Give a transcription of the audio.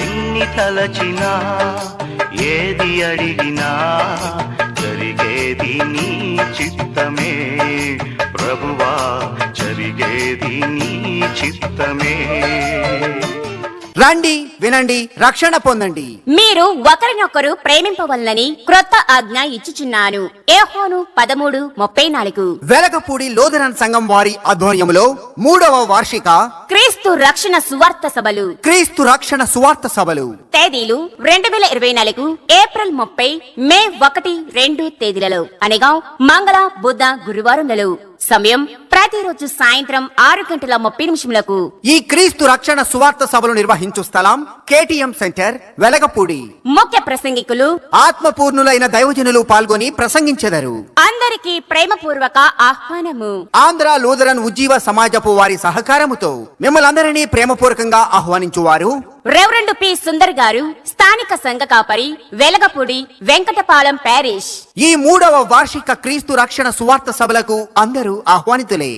ఎన్ని తలచినా ఏది అడిగినా జరిగేది నీ చిత్తమే ప్రభువా, జరిగేది నీ చిత్తమే. రండి, వినండి, రక్షణ పొందండి. మీరు ఒకరినొకరు ప్రేమింపవలనని క్రొత్త ఆజ్ఞ ఇచ్చుచున్నాను. యోహాను 13:34. వెలగపూడి లూథరన్ సంఘం వారి ఆధ్వర్యములో 3వ వార్షిక క్రీస్తు రక్షణ సువార్త సభలు తేదీలు 2024 ఏప్రిల్ 30, మే 1, 2 తేదీలలో అనగా మంగళ, బుధ, గురువారంలలో. సమయం ప్రతిరోజు సాయంత్రం 6:30 ఈ క్రీస్తు రక్షణ సువార్త సభలు నిర్వహించు స్థలం KTM సెంటర్, వెలగపూడి. ముఖ్య ప్రసంగికులు ఆత్మపూర్ణులైన దైవజనులు పాల్గొని ప్రసంగించెదరు. అందరికీ ప్రేమపూర్వక ఆహ్వానము. ఆంధ్ర లూథరన్ ఉజ్జీవ సమాజపు వారి సహకారముతో మిమ్మల్ందరినీ ప్రేమపూర్వకంగా ఆహ్వానించువారు రెవరెండ్ పి. సుందర్ గారు, స్థానిక సంఘ కాపరి, వెలగపూడి, వెంకటపాలెం ప్యారిష్. ఈ 3వ వార్షిక క్రీస్తు రక్షణ సువార్త సభలకు అందరూ ఆహ్వానితులే.